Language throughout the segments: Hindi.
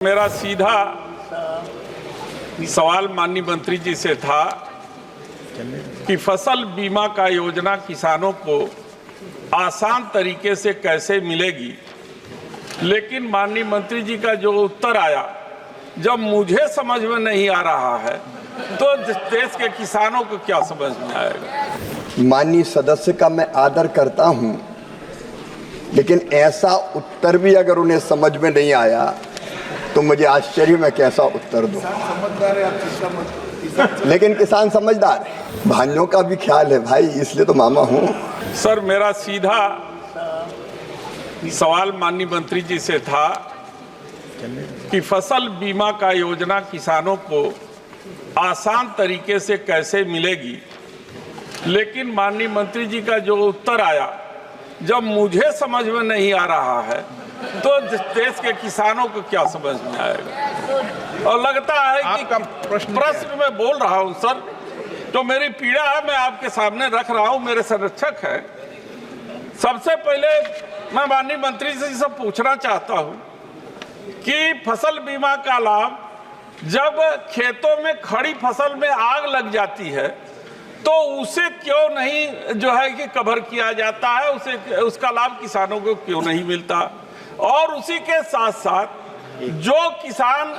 मेरा सीधा सवाल माननीय मंत्री जी से था कि फसल बीमा का योजना किसानों को आसान तरीके से कैसे मिलेगी, लेकिन माननीय मंत्री जी का जो उत्तर आया, जब मुझे समझ में नहीं आ रहा है तो देश के किसानों को क्या समझ में आएगा। माननीय सदस्य का मैं आदर करता हूं, लेकिन ऐसा उत्तर भी अगर उन्हें समझ में नहीं आया तो मुझे आश्चर्य में कैसा उत्तर दूं। लेकिन किसान समझदार है, भाइयों का भी ख्याल है भाई, इसलिए तो मामा हूं। सर, मेरा सीधा सवाल माननीय मंत्री जी से था कि फसल बीमा का योजना किसानों को आसान तरीके से कैसे मिलेगी, लेकिन माननीय मंत्री जी का जो उत्तर आया, जब मुझे समझ में नहीं आ रहा है तो देश के किसानों को क्या समझ में आएगा। और लगता है कि प्रश्न में बोल रहा हूं सर, तो मेरी पीड़ा है, मैं आपके सामने रख रहा हूं, मेरे संरक्षक है। सबसे पहले मैं माननीय मंत्री जी से पूछना चाहता हूं कि फसल बीमा का लाभ जब खेतों में खड़ी फसल में आग लग जाती है तो उसे क्यों नहीं जो है कि कवर किया जाता है, उसका लाभ किसानों को क्यों नहीं मिलता। और उसी के साथ साथ जो किसान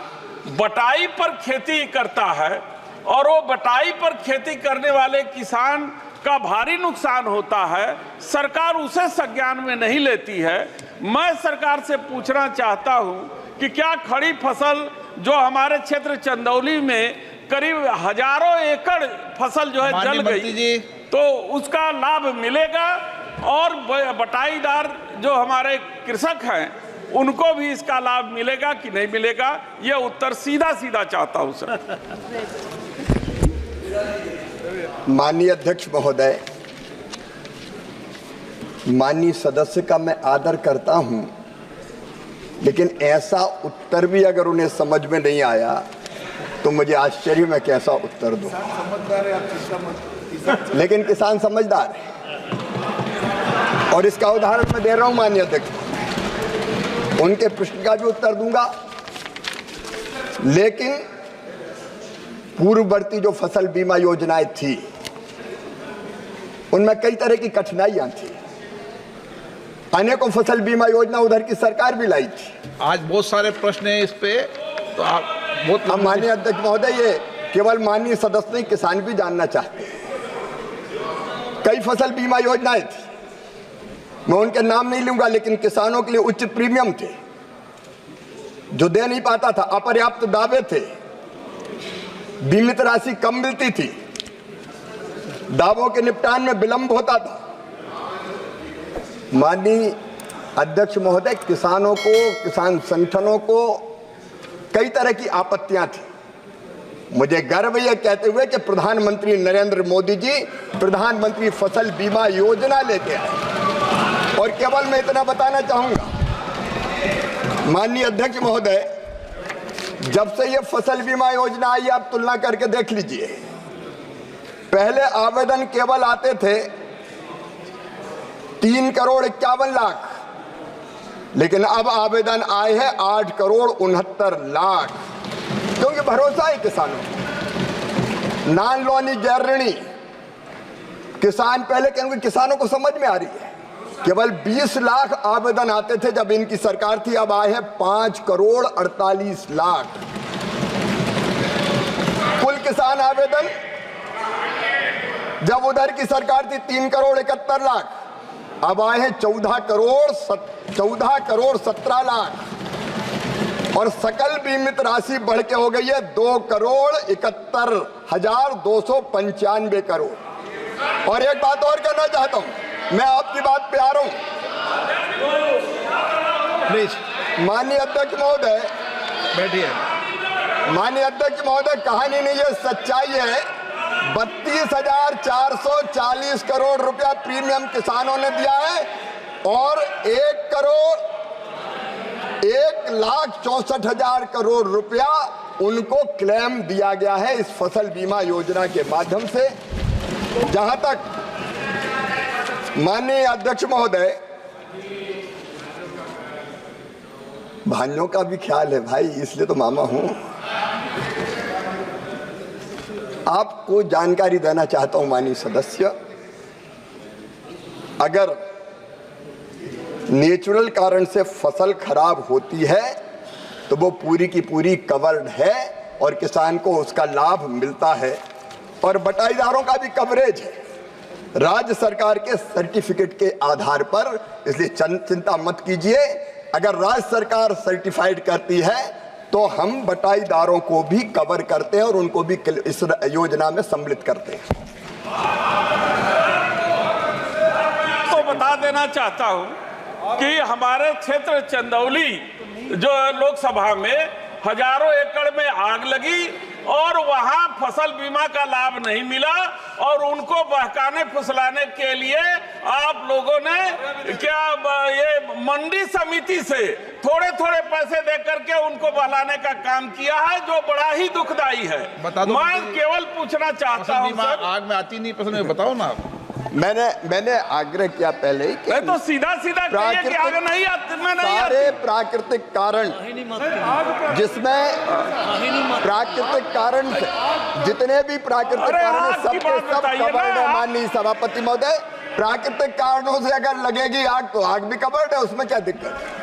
बटाई पर खेती करता है और वो बटाई पर खेती करने वाले किसान का भारी नुकसान होता है, सरकार उसे संज्ञान में नहीं लेती है। मैं सरकार से पूछना चाहता हूं कि क्या खड़ी फसल जो हमारे क्षेत्र चंदौली में करीब हजारों एकड़ फसल जो है जल गई, तो उसका लाभ मिलेगा और बटाईदार जो हमारे कृषक हैं उनको भी इसका लाभ मिलेगा कि नहीं मिलेगा, ये उत्तर सीधा सीधा चाहता हूं सर। माननीय अध्यक्ष महोदय, माननीय सदस्य का मैं आदर करता हूं, लेकिन ऐसा उत्तर भी अगर उन्हें समझ में नहीं आया तो मुझे आश्चर्य में कैसा उत्तर दूं। लेकिन किसान समझदार है और इसका उदाहरण मैं दे रहा हूं माननीय अध्यक्ष। उनके प्रश्न का भी उत्तर दूंगा, लेकिन पूर्ववर्ती जो फसल बीमा योजनाएं थी उनमें कई तरह की कठिनाइयां थी। अनेकों फसल बीमा योजना उधर की सरकार भी लाई थी। आज बहुत सारे प्रश्न हैं इस पे, तो आप बहुत माननीय अध्यक्ष महोदय, ये केवल माननीय सदस्य नहीं, किसान भी जानना चाहते हैं। कई फसल बीमा योजनाएं थी, मैं उनके नाम नहीं लूंगा, लेकिन किसानों के लिए उच्च प्रीमियम थे जो दे नहीं पाता था, अपर्याप्त दावे थे, बीमित राशि कम मिलती थी, दावों के निपटान में विलंब होता था। माननीय अध्यक्ष महोदय, किसानों को, किसान संगठनों को कई तरह की आपत्तियां थी। मुझे गर्व यह कहते हुए कि प्रधानमंत्री नरेंद्र मोदी जी प्रधानमंत्री फसल बीमा योजना लेके आए। और केवल मैं इतना बताना चाहूंगा माननीय अध्यक्ष महोदय, जब से यह फसल बीमा योजना आई, आप तुलना करके देख लीजिए। पहले आवेदन केवल आते थे 3,51,00,000, लेकिन अब आवेदन आए हैं 8,69,00,000, क्योंकि भरोसा है किसानों। नॉन लोनी गैर ऋणी किसान पहले, क्योंकि किसानों को समझ में आ रही है, केवल 20 लाख आवेदन आते थे जब इनकी सरकार थी, अब आए हैं 5,48,00,000 कुल किसान आवेदन। जब उधर की सरकार थी 3,71,00,000, अब आए हैं 14,17,00,000 और सकल बीमित राशि बढ़ के हो गई है 2,71,295 करोड़। और एक बात और कहना चाहता हूं, मैं आपकी बात पे आ रहा हूं प्लीज। माननीय अध्यक्ष महोदय बैठिए। माननीय अध्यक्ष महोदय, कहानी नहीं है, सच्चाई है। 32,440 करोड़ रुपया प्रीमियम किसानों ने दिया है और 1,64,000 करोड़ रुपया उनको क्लेम दिया गया है इस फसल बीमा योजना के माध्यम से। जहां तक माननीय अध्यक्ष महोदय भाइयों का भी ख्याल है भाई, इसलिए तो मामा हूं। आपको जानकारी देना चाहता हूं माननीय सदस्य, अगर नेचुरल कारण से फसल खराब होती है तो वो पूरी की पूरी कवर्ड है और किसान को उसका लाभ मिलता है, और बटाईदारों का भी कवरेज है राज्य सरकार के सर्टिफिकेट के आधार पर। इसलिए चिंता मत कीजिए, अगर राज्य सरकार सर्टिफाइड करती है तो हम बटाईदारों को भी कवर करते हैं और उनको भी इस योजना में सम्मिलित करते हैं। तो बता देना चाहता हूं कि हमारे क्षेत्र चंदौली जो लोकसभा में हजारों एकड़ में आग लगी और वहां फसल बीमा का लाभ नहीं मिला, और उनको बहकाने फुसलाने के लिए आप लोगों ने क्या ये मंडी समिति से थोड़े थोड़े पैसे दे करके उनको बहलाने का काम किया है, जो बड़ा ही दुखदाई है। बता दो, मैं केवल पूछना चाहता हूं सर, आग में आती नहीं फसल में, बताओ ना आप। मैंने आग्रह किया पहले ही कि तो सीधा सीधा कहिए कि आग नहीं आती, मैं नहीं आती। सारे प्राकृतिक कारण जिसमें प्राकृतिक कारण से जितने भी प्राकृतिक कारण हैं, सबके सब कवर्ड है माननीय सभापति महोदय। प्राकृतिक कारणों से अगर लगेगी आग तो आग भी कवर्ड है, उसमें क्या दिक्कत है।